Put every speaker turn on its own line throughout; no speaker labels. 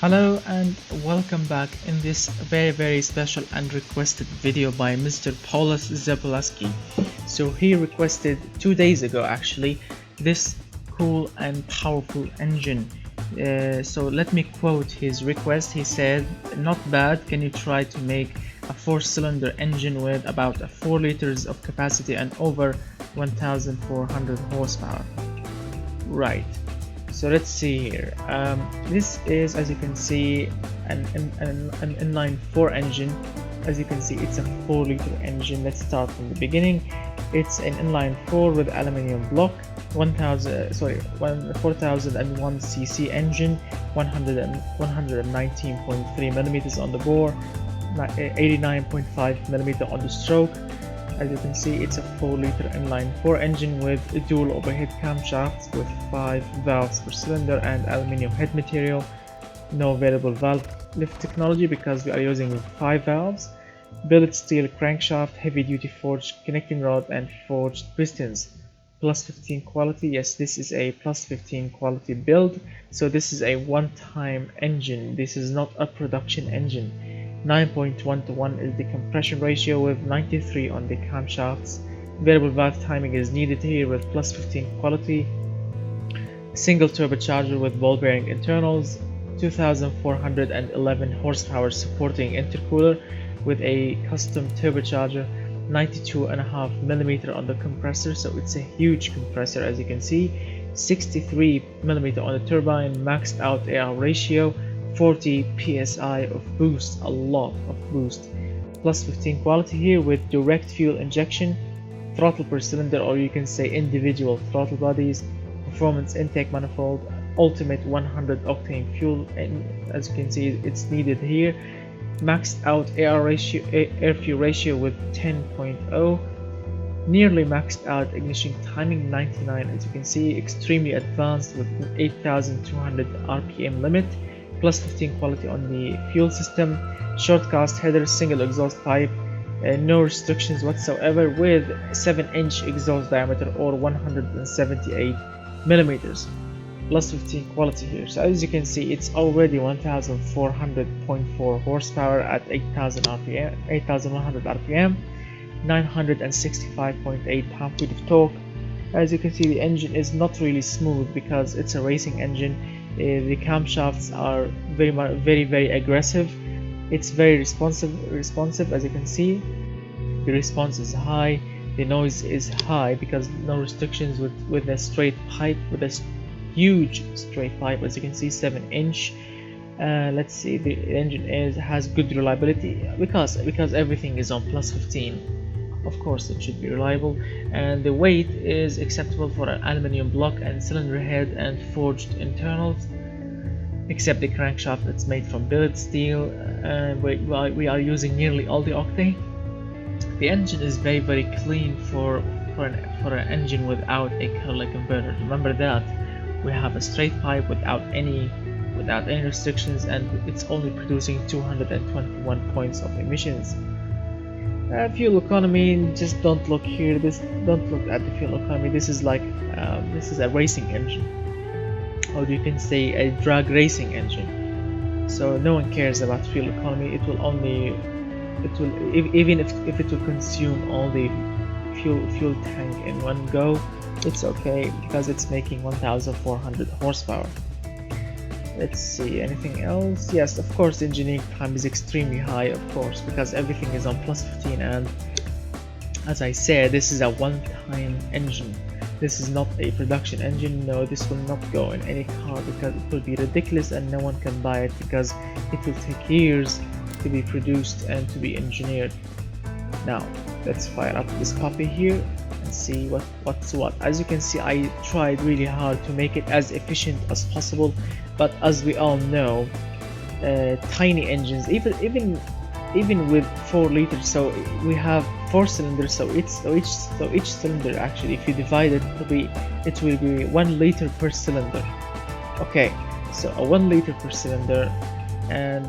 Hello and welcome back in this very special and requested video by Mr. Pauluis Zapolskis. So he requested 2 days ago actually this cool and powerful engine. So let me quote his request. He said, "Not bad, can you try to make a 4-cylinder engine with about 4 liters of capacity and over 1400 horsepower?" Right. So let's see here. This is, as you can see, an inline 4 engine. As you can see, it's a 4-liter engine. Let's start from the beginning. It's an inline 4 with aluminium block, 4001 cc engine, 119.3 millimeters on the bore, 89.5 millimeter on the stroke. As you can see, it's a 4-liter inline 4 engine with dual overhead camshafts with 5 valves per cylinder and aluminium head material. No variable valve lift technology because we are using 5 valves. Billet steel crankshaft, heavy duty forged connecting rod and forged pistons. Plus 15 quality. Yes, this is a plus 15 quality build. So this is a one-time engine. This is not a production engine. 9.1 to 1 is the compression ratio with 93 on the camshafts. Variable valve timing is needed here with plus 15 quality. Single turbocharger with ball bearing internals. 2411 horsepower supporting intercooler with a custom turbocharger. 92.5 millimeter on the compressor, so it's a huge compressor as you can see. 63 millimeter on the turbine, maxed out air ratio, 40 psi of boost, a lot of boost. Plus 15 quality here with direct fuel injection, throttle per cylinder, or you can say individual throttle bodies, performance intake manifold, ultimate 100 octane fuel, and as you can see it's needed here. Maxed out air fuel ratio with 10.0, nearly maxed out ignition timing 99, as you can see, extremely advanced with 8200 rpm limit. Plus 15 quality on the fuel system, short cast header, single exhaust pipe, no restrictions whatsoever, with 7-inch exhaust diameter or 178 millimeters. Plus 15 quality here. So as you can see, it's already 1400.4 horsepower at 8100 rpm, 965.8 pound-feet of torque. As you can see, the engine is not really smooth because it's a racing engine. The camshafts are very aggressive. It's very responsive as you can see. The response is high, the noise is high because no restrictions with a straight pipe, with a huge straight pipe, as you can see, 7-inch. Let's see, the engine has good reliability because everything is on plus 15. Of course it should be reliable, and the weight is acceptable for an aluminium block and cylinder head and forged internals, except the crankshaft that's made from billet steel, and we are using nearly all the octane. The engine is very clean for an engine without a catalytic converter. Remember that we have a straight pipe without any restrictions, and it's only producing 221 points of emissions. Fuel economy, just don't look here. Don't look at the fuel economy. This is like this is a racing engine, or you can say a drag racing engine. So no one cares about fuel economy. It will only even if it will consume all the fuel tank in one go, it's okay because it's making 1400 horsepower. Let's see, anything else? Yes, of course, the engineering time is extremely high, of course, because everything is on plus 15, and as I said, this is a one-time engine. This is not a production engine. No, this will not go in any car because it will be ridiculous and no one can buy it because it will take years to be produced and to be engineered. Now, let's fire up this copy here and see what's what. As you can see, I tried really hard to make it as efficient as possible, but as we all know, tiny engines, even with 4 liters, so we have 4 cylinders, so each cylinder, actually, if you divide it, it will be 1 liter per cylinder. Okay, so a 1 liter per cylinder, and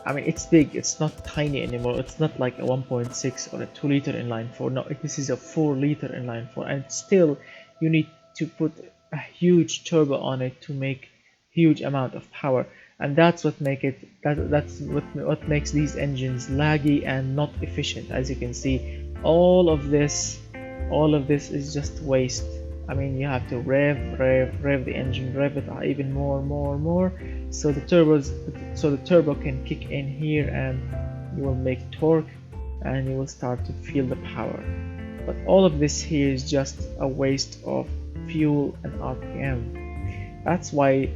I mean, it's big, it's not tiny anymore. It's not like a 1.6 or a 2 liter inline 4. No, this is a 4 liter inline 4, and still you need to put a huge turbo on it to make huge amount of power. and that's what makes these engines laggy and not efficient. As you can see, all of this is just waste. I mean, you have to rev the engine, rev it even more, so the turbo can kick in here, and you will make torque, and you will start to feel the power. But all of this here is just a waste of fuel and RPM. That's why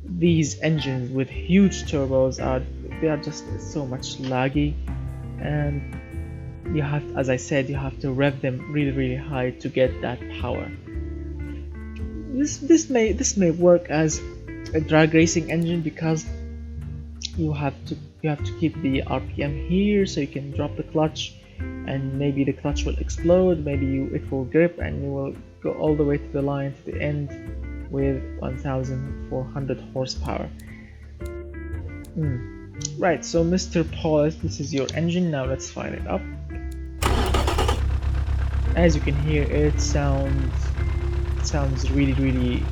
these engines with huge turbos are just so much laggy, and as I said, you have to rev them really high to get that power. This may work as a drag racing engine, because you have to keep the RPM here so you can drop the clutch, and maybe the clutch will explode, maybe it will grip, and you will go all the way to the line, to the end, with 1400 horsepower. Right, so Mr. Pauluis, this is your engine. Now let's fire it up. As you can hear, it sounds really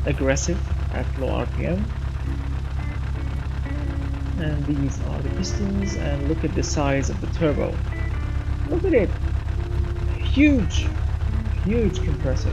aggressive at low RPM. And these are the pistons, and look at the size of the turbo. Look at it, huge compressor.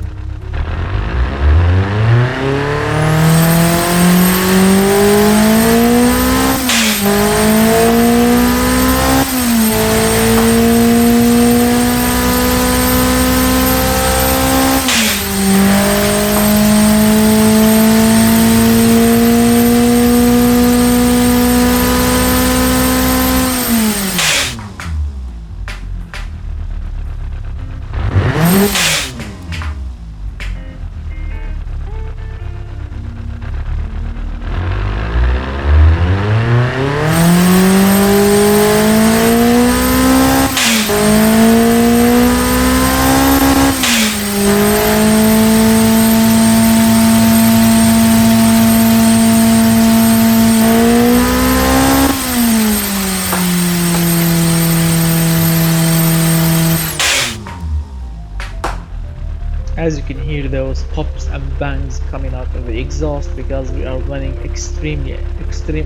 As you can hear, those pops and bangs coming out of the exhaust, because we are running extreme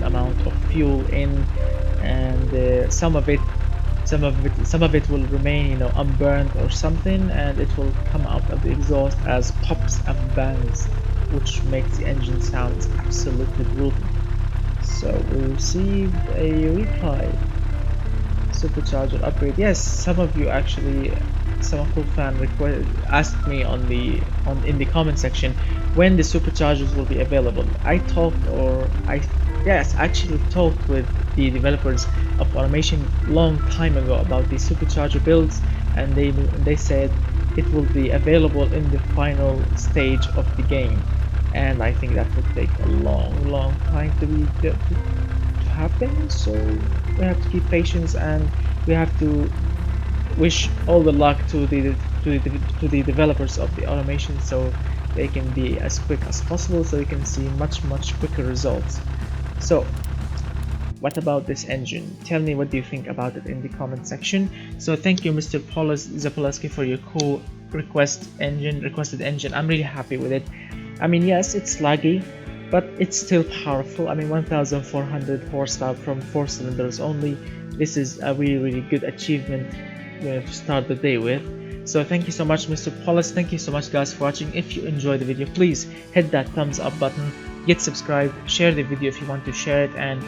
amount of fuel in, and some of it will remain, unburned or something, and it will come out of the exhaust as pops and bangs, which makes the engine sound absolutely brutal. So we received a reply: supercharger upgrade. Yes, some of you actually, some cool fan asked me in the comment section when the superchargers will be available. I actually talked with the developers of Automation long time ago about the supercharger builds, and they said it will be available in the final stage of the game, and I think that will take a long time to happen. So we have to keep patience, and we have to wish all the luck to the developers of the automation, so they can be as quick as possible, so you can see much quicker results. So what about this engine? Tell me, what do you think about it in the comment section. So thank you, Mr. Pauluis Zapolskis, for your cool requested engine. I'm really happy with it. I mean, yes, it's laggy, but it's still powerful. I mean, 1400 horsepower from 4 cylinders only. This is a really good achievement to start the day with. So thank you so much, Mr. Pauluis. Thank you so much, guys, for watching. If you enjoyed the video, please hit that thumbs up button, get subscribed, share the video if you want to share it, and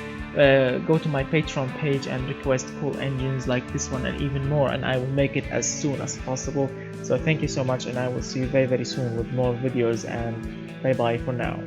go to my Patreon page and request cool engines like this one and even more, and I will make it as soon as possible. So thank you so much, and I will see you very soon with more videos, and bye bye for now.